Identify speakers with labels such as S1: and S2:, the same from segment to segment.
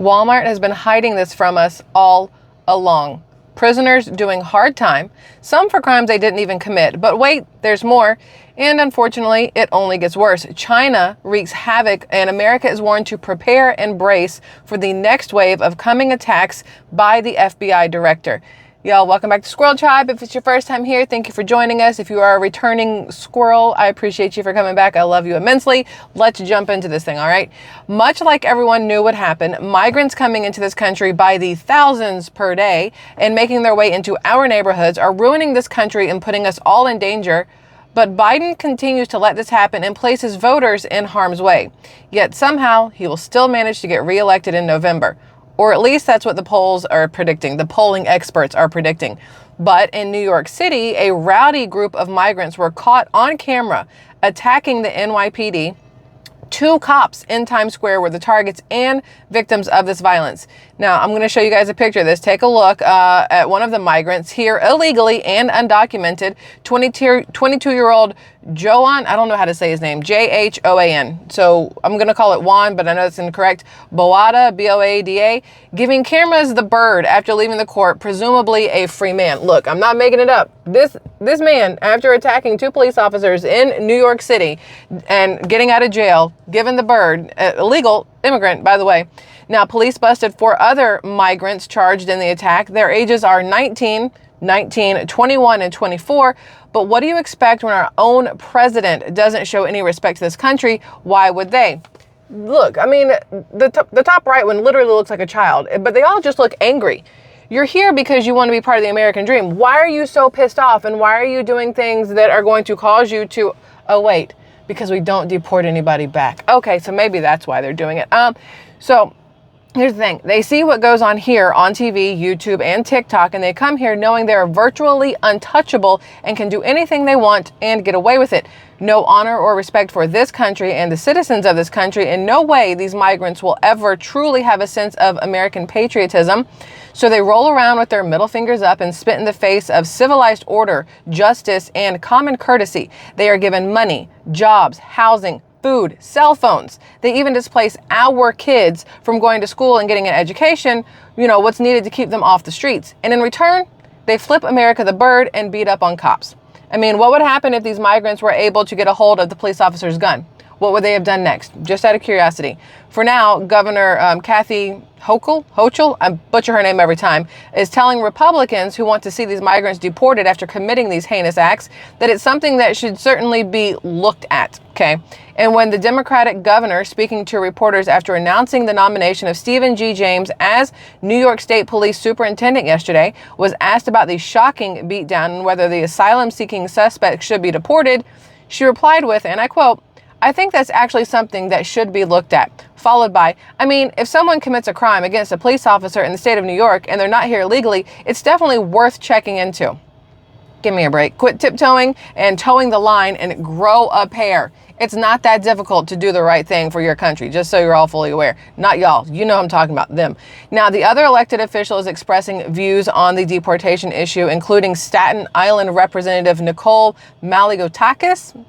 S1: Walmart has been hiding this from us all along. Prisoners doing hard time, some for crimes they didn't even commit. But wait, there's more. And unfortunately, it only gets worse. China wreaks havoc, and America is warned to prepare and brace for the next wave of coming attacks by the FBI director. Y'all, welcome back to Squirrel Tribe. If it's your first time here, thank you for joining us. If you are a returning squirrel, I appreciate you for coming back. I love you immensely. Let's jump into this thing, all right? Much like everyone knew would happen, migrants coming into this country by the thousands per day and making their way into our neighborhoods are ruining this country and putting us all in danger. But Biden continues to let this happen and places voters in harm's way. Yet somehow he will still manage to get reelected in November. Or at least that's what the polls are predicting. The polling experts are predicting. But in New York City, a rowdy group of migrants were caught on camera attacking the NYPD. 2 cops in Times Square were the targets and victims of this violence. Now, I'm going to show you guys a picture of this. Take a look at one of the migrants here illegally and undocumented, 22-year-old Joan, I don't know how to say his name, Jhoan. So I'm going to call it Juan, but I know it's incorrect. Boada, Boada, giving cameras the bird after leaving the court, presumably a free man. Look, I'm not making it up. This man, after attacking 2 police officers in New York City and getting out of jail, given the bird, illegal immigrant, by the way. Now, police busted 4 other migrants charged in the attack. Their ages are 19, 21, and 24. But what do you expect when our own president doesn't show any respect to this country? Why would they? Look, I mean, the top right one literally looks like a child, but they all just look angry. You're here because you want to be part of the American dream. Why are you so pissed off? And why are you doing things that are going to cause you to, oh wait, because we don't deport anybody back. Okay, so maybe that's why they're doing it. So here's the thing. They see what goes on here on TV, YouTube, and TikTok, and they come here knowing they're virtually untouchable and can do anything they want and get away with it. No honor or respect for this country and the citizens of this country. In no way these migrants will ever truly have a sense of American patriotism. So they roll around with their middle fingers up and spit in the face of civilized order, justice, and common courtesy. They are given money, jobs, housing, food, cell phones. They even displace our kids from going to school and getting an education, what's needed to keep them off the streets. And in return, they flip America the bird and beat up on cops. I mean, what would happen if these migrants were able to get a hold of the police officer's gun? What would they have done next? Just out of curiosity. For now, Governor Kathy Hochul, I butcher her name every time, is telling Republicans who want to see these migrants deported after committing these heinous acts that it's something that should certainly be looked at, okay? And when the Democratic governor, speaking to reporters after announcing the nomination of Stephen G. James as New York State Police Superintendent yesterday, was asked about the shocking beatdown and whether the asylum-seeking suspect should be deported, she replied with, and I quote, "I think that's actually something that should be looked at," followed by, I mean, if someone commits a crime against a police officer in the state of New York and they're not here illegally, it's definitely worth checking into. Give me a break. Quit tiptoeing and towing the line and grow a pair. It's not that difficult to do the right thing for your country, just so you're all fully aware. Not y'all. You know I'm talking about them. Now, the other elected official is expressing views on the deportation issue, including Staten Island Representative Nicole Malliotakis,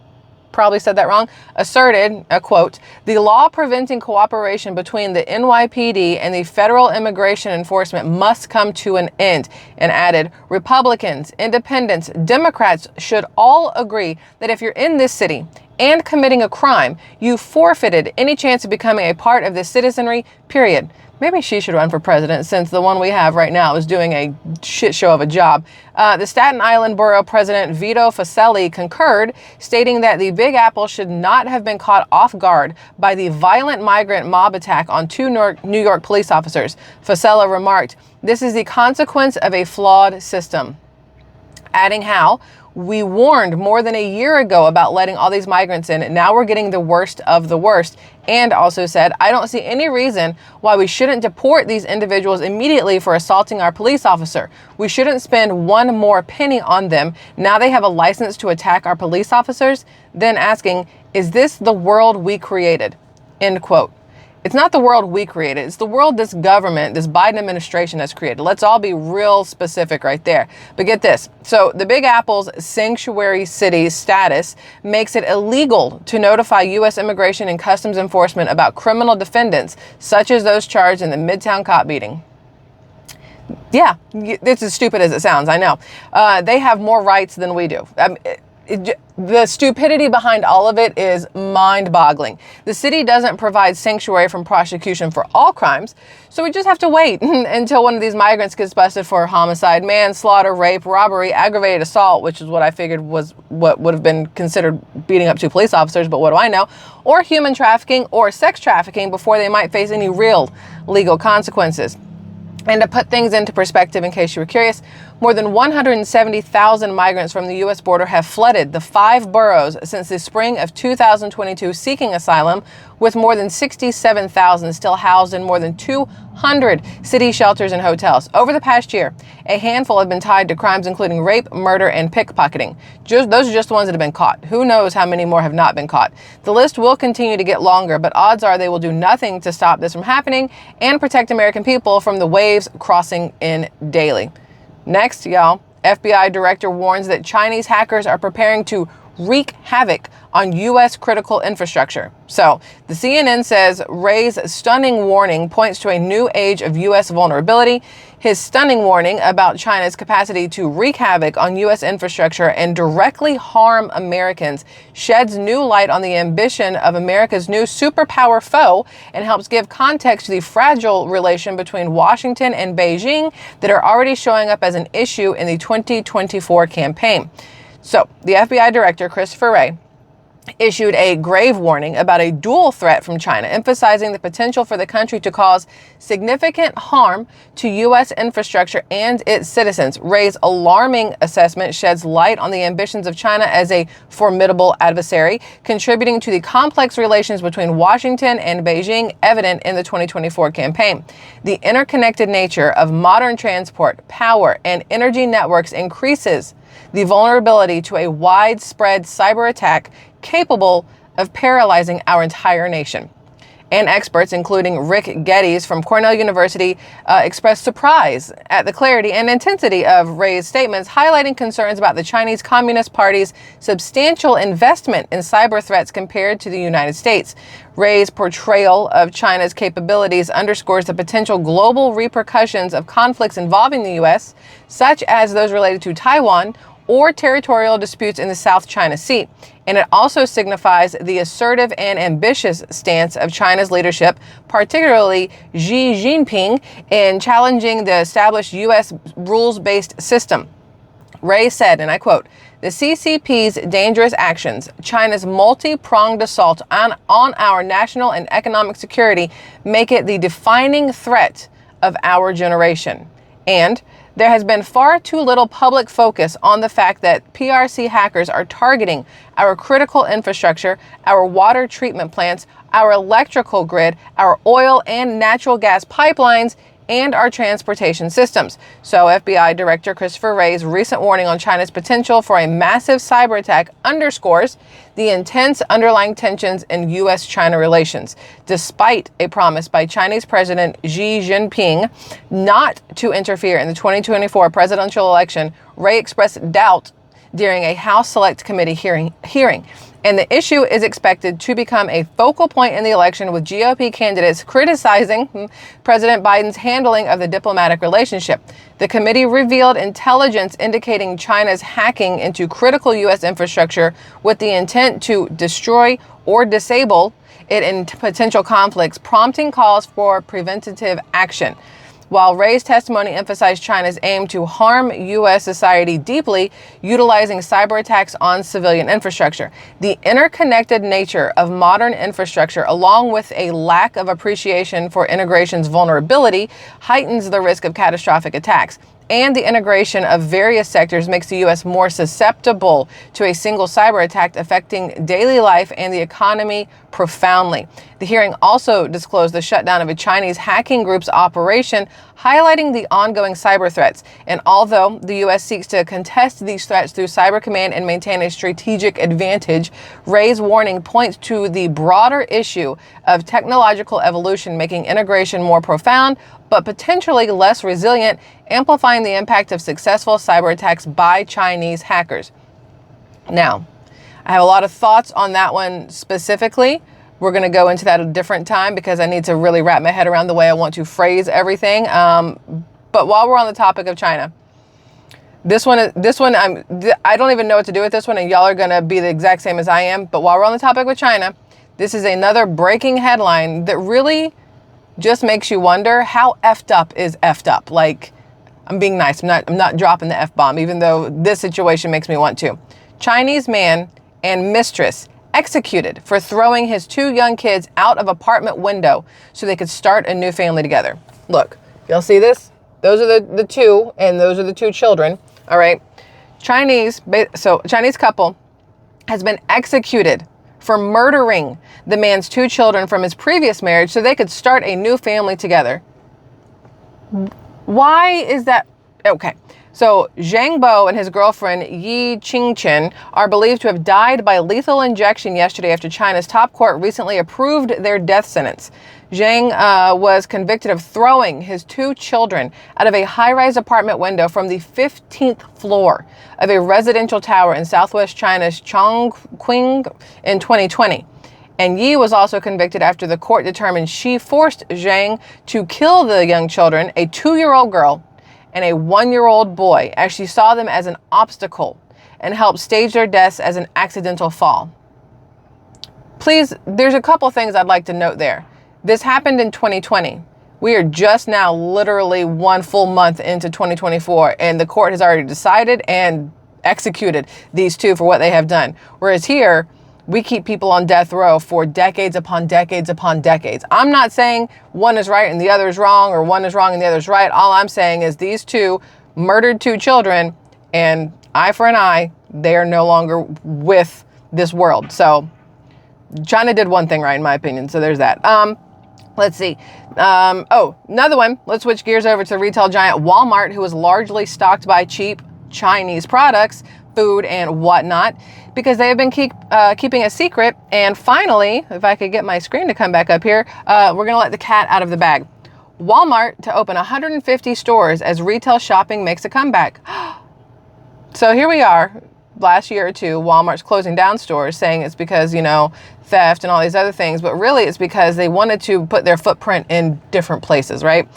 S1: probably said that wrong, asserted, a quote, "The law preventing cooperation between the NYPD and the federal immigration enforcement must come to an end," and added, "Republicans, independents, Democrats should all agree that if you're in this city and committing a crime, you forfeited any chance of becoming a part of this citizenry, period." Maybe she should run for president, since the one we have right now is doing a shit show of a job. The Staten Island Borough President Vito Fossella concurred, stating that the Big Apple should not have been caught off guard by the violent migrant mob attack on 2 New York police officers. Fossella remarked, "This is the consequence of a flawed system," adding how, "We warned more than a year ago about letting all these migrants in, and now we're getting the worst of the worst." And also said, "I don't see any reason why we shouldn't deport these individuals immediately for assaulting our police officer. We shouldn't spend one more penny on them. Now they have a license to attack our police officers." Then asking, "Is this the world we created?" End quote. It's not the world we created. It's the world this government, this Biden administration has created. Let's all be real specific right there. But get this. So the Big Apple's sanctuary city status makes it illegal to notify U.S. Immigration and Customs Enforcement about criminal defendants, such as those charged in the Midtown cop beating. Yeah, it's as stupid as it sounds, I know. They have more rights than we do. The stupidity behind all of it is mind-boggling. The city doesn't provide sanctuary from prosecution for all crimes, so we just have to wait until one of these migrants gets busted for homicide, manslaughter, rape, robbery, aggravated assault, which is what I figured was what would have been considered beating up 2 police officers, but what do I know, or human trafficking or sex trafficking before they might face any real legal consequences. And to put things into perspective, in case you were curious, more than 170,000 migrants from the U.S. border have flooded the 5 boroughs since the spring of 2022 seeking asylum, with more than 67,000 still housed in more than 200 city shelters and hotels. Over the past year, a handful have been tied to crimes including rape, murder, and pickpocketing. Those are just the ones that have been caught. Who knows how many more have not been caught? The list will continue to get longer, but odds are they will do nothing to stop this from happening and protect American people from the waves crossing in daily. Next, y'all, FBI director warns that Chinese hackers are preparing to wreak havoc on U.S. critical infrastructure. So the CNN says Wray's stunning warning points to a new age of U.S. vulnerability. His stunning warning about China's capacity to wreak havoc on U.S. infrastructure and directly harm Americans sheds new light on the ambition of America's new superpower foe and helps give context to the fragile relation between Washington and Beijing that are already showing up as an issue in the 2024 campaign. So the FBI director, Christopher Wray, issued a grave warning about a dual threat from China, emphasizing the potential for the country to cause significant harm to U.S. infrastructure and its citizens. Wray's alarming assessment sheds light on the ambitions of China as a formidable adversary, contributing to the complex relations between Washington and Beijing evident in the 2024 campaign. The interconnected nature of modern transport, power, and energy networks increases the vulnerability to a widespread cyber attack capable of paralyzing our entire nation. And experts, including Rick Geddes from Cornell University, expressed surprise at the clarity and intensity of Wray's statements, highlighting concerns about the Chinese Communist Party's substantial investment in cyber threats compared to the United States. Wray's portrayal of China's capabilities underscores the potential global repercussions of conflicts involving the U.S., such as those related to Taiwan or territorial disputes in the South China Sea. And it also signifies the assertive and ambitious stance of China's leadership, particularly Xi Jinping, in challenging the established U.S. rules-based system. Wray said, and I quote, "The CCP's dangerous actions, China's multi-pronged assault on our national and economic security, make it the defining threat of our generation. And there has been far too little public focus on the fact that PRC hackers are targeting our critical infrastructure, our water treatment plants, our electrical grid, our oil and natural gas pipelines, and our transportation systems." So FBI Director Christopher Wray's recent warning on China's potential for a massive cyber attack underscores the intense underlying tensions in U.S.-China relations. Despite a promise by Chinese President Xi Jinping not to interfere in the 2024 presidential election, Wray expressed doubt during a House Select Committee hearing. And the issue is expected to become a focal point in the election, with GOP candidates criticizing President Biden's handling of the diplomatic relationship. The committee revealed intelligence indicating China's hacking into critical U.S. infrastructure with the intent to destroy or disable it in potential conflicts, prompting calls for preventative action. While Wray's testimony emphasized China's aim to harm U.S. society deeply, utilizing cyber attacks on civilian infrastructure, the interconnected nature of modern infrastructure, along with a lack of appreciation for integration's vulnerability, heightens the risk of catastrophic attacks. and the integration of various sectors makes the U.S. more susceptible to a single cyber attack affecting daily life and the economy profoundly. The hearing also disclosed the shutdown of a Chinese hacking group's operation, highlighting the ongoing cyber threats. And although the U.S. seeks to contest these threats through cyber command and maintain a strategic advantage, Ray's warning points to the broader issue of technological evolution making integration more profound, but potentially less resilient, amplifying the impact of successful cyber attacks by Chinese hackers. Now, I have a lot of thoughts on that one specifically. We're going to go into that at a different time because I need to really wrap my head around the way I want to phrase everything. But while we're on the topic of China, I don't even know what to do with this one, and y'all are going to be the exact same as I am. But while we're on the topic with China, this is another breaking headline that really just makes you wonder how effed up is effed up. Like, I'm being nice. I'm not dropping the F-bomb, even though this situation makes me want to. Chinese man and mistress executed for throwing his 2 young kids out of apartment window so they could start a new family together. Look, y'all see this? Those are the 2, and those are the 2 children. All right. Chinese couple has been executed for murdering the man's 2 children from his previous marriage so they could start a new family together. Why is that? Okay. So Zhang Bo and his girlfriend Yi Qingchen are believed to have died by lethal injection yesterday after China's top court recently approved their death sentence. Zhang was convicted of throwing his 2 children out of a high-rise apartment window from the 15th floor of a residential tower in southwest China's Chongqing in 2020. And Yi was also convicted after the court determined she forced Zhang to kill the young children, a 2-year-old girl and a 1-year-old boy, as she saw them as an obstacle and helped stage their deaths as an accidental fall. Please, there's a couple things I'd like to note there. This happened in 2020. We are just now literally 1 full month into 2024, and the court has already decided and executed these 2 for what they have done. Whereas here, we keep people on death row for decades upon decades upon decades. I'm not saying one is right and the other is wrong, or one is wrong and the other is right. All I'm saying is these 2 murdered 2 children, and eye for an eye, they are no longer with this world. So China did one thing right, in my opinion. So there's that. Let's see. Another one. Let's switch gears over to retail giant Walmart, who was largely stocked by cheap Chinese products, food, and whatnot, because they have been keeping a secret. And finally, if I could get my screen to come back up here, we're going to let the cat out of the bag. Walmart to open 150 stores as retail shopping makes a comeback. So here we are. Last year or 2, Walmart's closing down stores, saying it's because, theft and all these other things. But really, it's because they wanted to put their footprint in different places, right?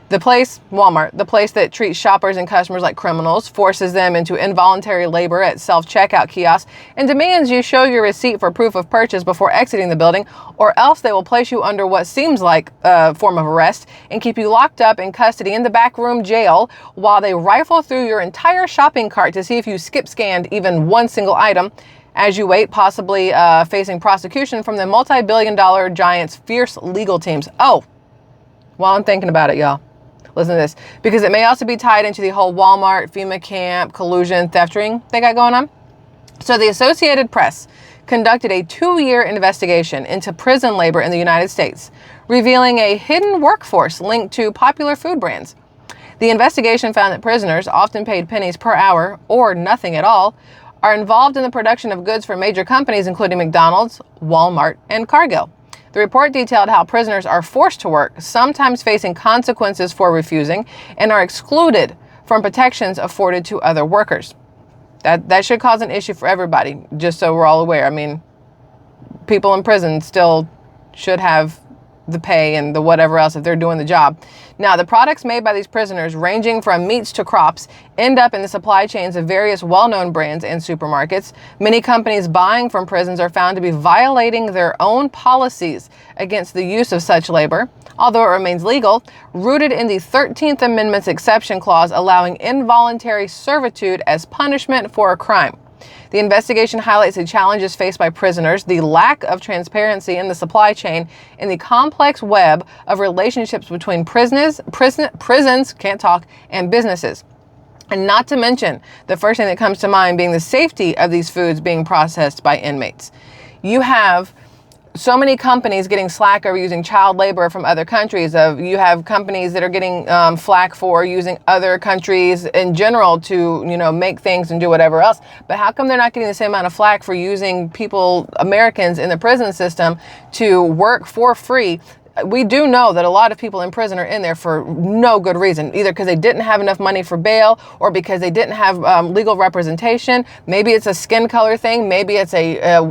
S1: The place, Walmart, the place that treats shoppers and customers like criminals, forces them into involuntary labor at self-checkout kiosks, and demands you show your receipt for proof of purchase before exiting the building, or else they will place you under what seems like a form of arrest and keep you locked up in custody in the backroom jail while they rifle through your entire shopping cart to see if you skip-scanned even one single item as you wait, possibly facing prosecution from the multi-billion-dollar giant's fierce legal teams. Oh, while I'm thinking about it, y'all, listen to this, because it may also be tied into the whole Walmart, FEMA camp, collusion, theft ring they got going on. So the Associated Press conducted a 2-year investigation into prison labor in the United States, revealing a hidden workforce linked to popular food brands. The investigation found that prisoners, often paid pennies per hour or nothing at all, are involved in the production of goods for major companies including McDonald's, Walmart, and Cargill. The report detailed how prisoners are forced to work, sometimes facing consequences for refusing, and are excluded from protections afforded to other workers. That should cause an issue for everybody, just so we're all aware. I mean, people in prison still should have the pay and the whatever else if they're doing the job. Now, the products made by these prisoners, ranging from meats to crops, end up in the supply chains of various well-known brands and supermarkets. Many companies buying from prisons are found to be violating their own policies against the use of such labor, although it remains legal, rooted in the 13th Amendment's exception clause allowing involuntary servitude as punishment for a crime. The investigation highlights the challenges faced by prisoners, the lack of transparency in the supply chain, and the complex web of relationships between prisons, and businesses. And not to mention, the first thing that comes to mind being the safety of these foods being processed by inmates. You have so many companies getting slack over using child labor from other countries. You have companies that are getting flack for using other countries in general to, make things and do whatever else. But how come they're not getting the same amount of flack for using Americans in the prison system to work for free? We do know that a lot of people in prison are in there for no good reason, either because they didn't have enough money for bail or because they didn't have legal representation. Maybe it's a skin color thing. Maybe it's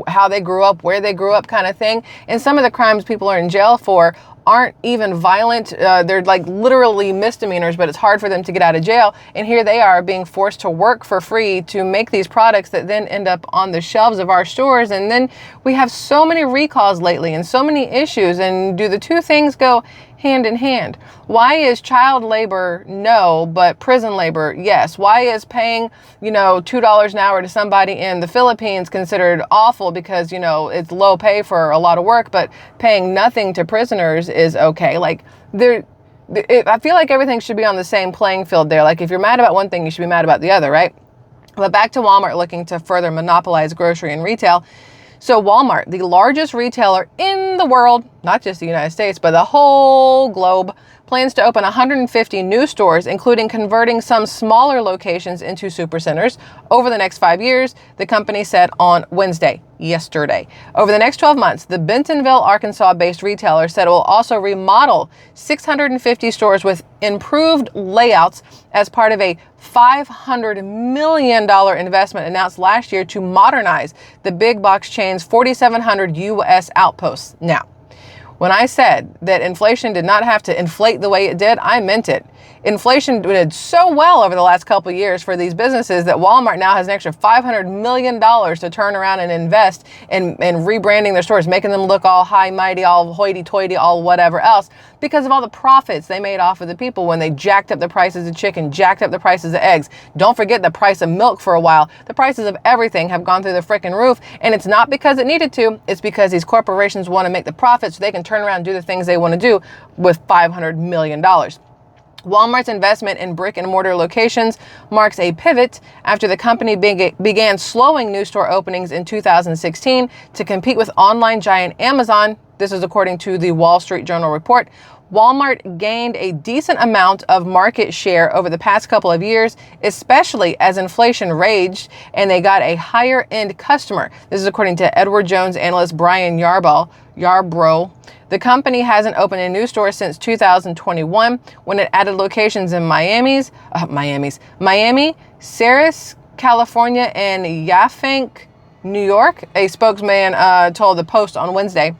S1: how they grew up, where they grew up kind of thing. And some of the crimes people are in jail for aren't even violent. They're like literally misdemeanors, but it's hard for them to get out of jail. And here they are being forced to work for free to make these products that then end up on the shelves of our stores. And then we have so many recalls lately and so many issues. And do the two things go hand in hand? Why is child labor no, but prison labor yes? Why is paying, $2 an hour to somebody in the Philippines considered awful because, it's low pay for a lot of work, but paying nothing to prisoners is okay? Like, I feel like everything should be on the same playing field there. Like, if you're mad about one thing, you should be mad about the other, right? But back to Walmart looking to further monopolize grocery and retail. So Walmart, the largest retailer in the world, not just the United States, but the whole globe, plans to open 150 new stores, including converting some smaller locations into supercenters over the next 5 years, the company said on yesterday. Over the next 12 months, the Bentonville, Arkansas-based retailer said it will also remodel 650 stores with improved layouts as part of a $500 million investment announced last year to modernize the big box chain's 4,700 U.S. outposts. Now, when I said that inflation did not have to inflate the way it did, I meant it. Inflation did so well over the last couple of years for these businesses that Walmart now has an extra $500 million to turn around and invest in rebranding their stores, making them look all high mighty, all hoity-toity, all whatever else, because of all the profits they made off of the people when they jacked up the prices of chicken, jacked up the prices of eggs. Don't forget the price of milk for a while. The prices of everything have gone through the freaking roof, and it's not because it needed to. It's because these corporations want to make the profits so they can turn around and do the things they want to do with $500 million. Walmart's investment in brick and mortar locations marks a pivot after the company began slowing new store openings in 2016 to compete with online giant Amazon. This is according to the Wall Street Journal report. Walmart gained a decent amount of market share over the past couple of years, especially as inflation raged and they got a higher end customer. This is according to Edward Jones analyst Brian Yarbrough. The company hasn't opened a new store since 2021 when it added locations in Miami, Ceres, California, and Yafank, New York, a spokesman told the Post on Wednesday.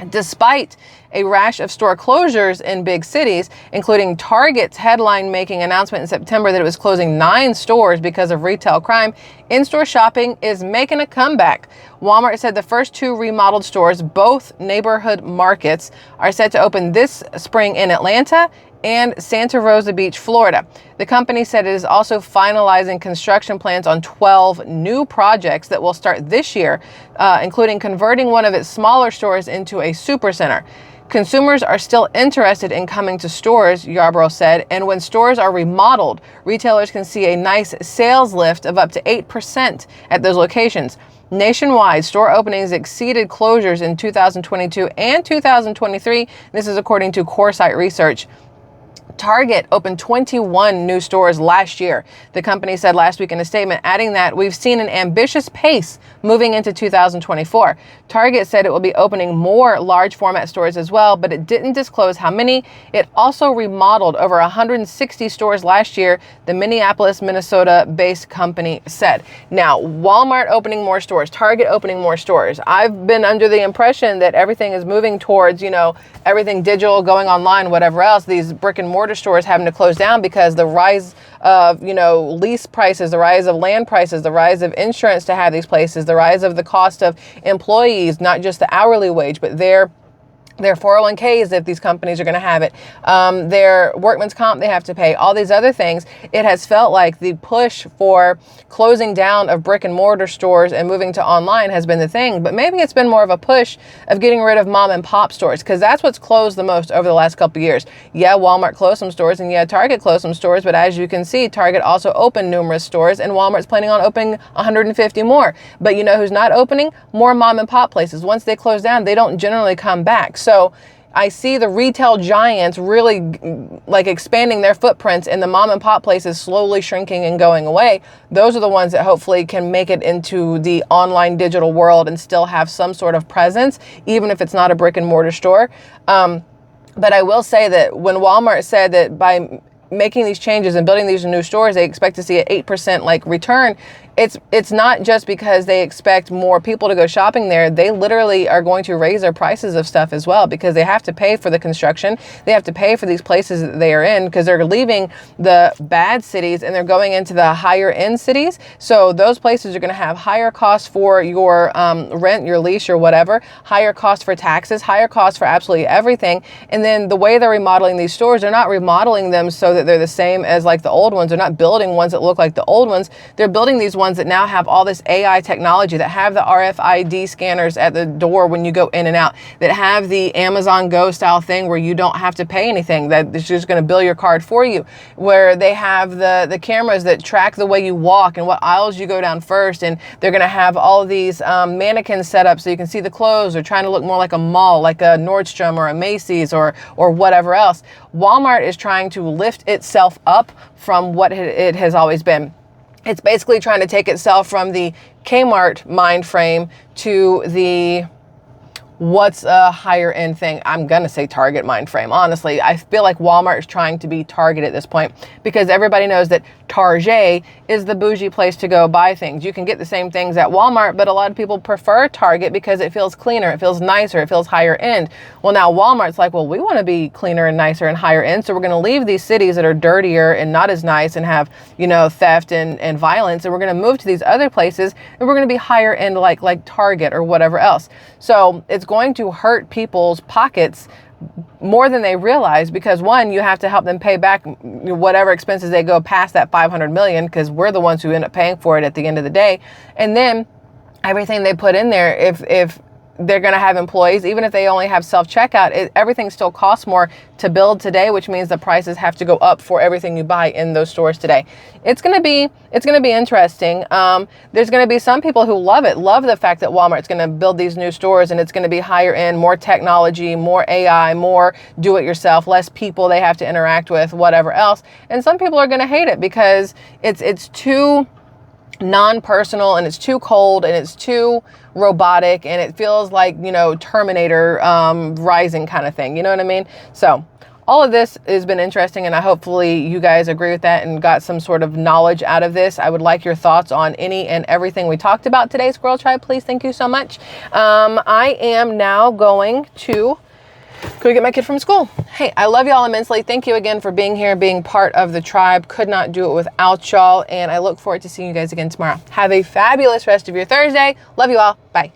S1: Despite a rash of store closures in big cities, including Target's headline-making announcement in September that it was closing 9 stores because of retail crime, in-store shopping is making a comeback. Walmart said the first 2 remodeled stores, both neighborhood markets, are set to open this spring in Atlanta and Santa Rosa Beach, Florida. The company said it is also finalizing construction plans on 12 new projects that will start this year, including converting one of its smaller stores into a supercenter. Consumers are still interested in coming to stores, Yarbrough said, and when stores are remodeled, retailers can see a nice sales lift of up to 8% at those locations. Nationwide, store openings exceeded closures in 2022 and 2023. This is according to CoreSite Research. Target opened 21 new stores last year, the company said last week in a statement, adding that we've seen an ambitious pace moving into 2024. Target said it will be opening more large format stores as well, but it didn't disclose how many. It also remodeled over 160 stores last year, the Minneapolis, Minnesota-based company said. Now, Walmart opening more stores, Target opening more stores. I've been under the impression that everything is moving towards, everything digital, going online, whatever else. These brick and mortar stores having to close down because the rise of, lease prices, the rise of land prices, the rise of insurance to have these places, the rise of the cost of employees, not just the hourly wage, but their their 401ks, if these companies are going to have it, their workman's comp they have to pay, all these other things. It has felt like the push for closing down of brick and mortar stores and moving to online has been the thing, but maybe it's been more of a push of getting rid of mom and pop stores, because that's what's closed the most over the last couple of years. Yeah, Walmart closed some stores, and yeah, Target closed some stores, but as you can see, Target also opened numerous stores, and Walmart's planning on opening 150 more. But you know who's not opening? More mom and pop places. Once they close down, they don't generally come back. So I see the retail giants really like expanding their footprints, and the mom and pop places slowly shrinking and going away. Those are the ones that hopefully can make it into the online digital world and still have some sort of presence, even if it's not a brick and mortar store. But I will say that when Walmart said that by making these changes and building these new stores, they expect to see an 8% like return, it's not just because they expect more people to go shopping there. They literally are going to raise their prices of stuff as well, because they have to pay for the construction. They have to pay for these places that they are in, because they're leaving the bad cities and they're going into the higher end cities. So those places are going to have higher costs for your rent, your lease, or whatever, higher costs for taxes, higher costs for absolutely everything. And then the way they're remodeling these stores, they're not remodeling them so that they're the same as like the old ones. They're not building ones that look like the old ones. They're building these ones that now have all this AI technology, that have the RFID scanners at the door when you go in and out, that have the Amazon Go style thing where you don't have to pay anything, that it's just going to bill your card for you, where they have the cameras that track the way you walk and what aisles you go down first, and they're going to have all of these mannequins set up so you can see the clothes. They're trying to look more like a mall, like a Nordstrom or a Macy's or whatever else. Walmart is trying to lift itself up from what it has always been. It's basically trying to take itself from the Kmart mind frame to the what's a higher end thing. I'm going to say Target mind frame. Honestly, I feel like Walmart is trying to be Target at this point, because everybody knows that Target is the bougie place to go buy things. You can get the same things at Walmart, but a lot of people prefer Target because it feels cleaner, it feels nicer, it feels higher end. Well, now Walmart's like, well, we want to be cleaner and nicer and higher end, so we're going to leave these cities that are dirtier and not as nice and have, you know, theft and violence, and we're going to move to these other places, and we're going to be higher end like Target or whatever else. So it's going to hurt people's pockets more than they realize, because one, you have to help them pay back whatever expenses they go past that 500 million, because we're the ones who end up paying for it at the end of the day. And then everything they put in there, if they're going to have employees, even if they only have self-checkout, everything still costs more to build today, which means the prices have to go up for everything you buy in those stores today. It's going to be interesting. There's going to be some people who love the fact that Walmart's going to build these new stores, and it's going to be higher end, more technology, more AI, more do-it-yourself, less people they have to interact with, whatever else. And some people are going to hate it because it's too non-personal, and it's too cold, and it's too robotic, and it feels like, you know, Terminator Rising kind of thing. You know what I mean? So all of this has been interesting, and hopefully you guys agree with that and got some sort of knowledge out of this. I would like your thoughts on any and everything we talked about today, Squirrel Tribe. Please, thank you so much. I am now going to go get my kid from school. Hey, I love y'all immensely. Thank you again for being here, being part of the tribe. Could not do it without y'all, and I look forward to seeing you guys again tomorrow. Have a fabulous rest of your Thursday. Love you all. Bye.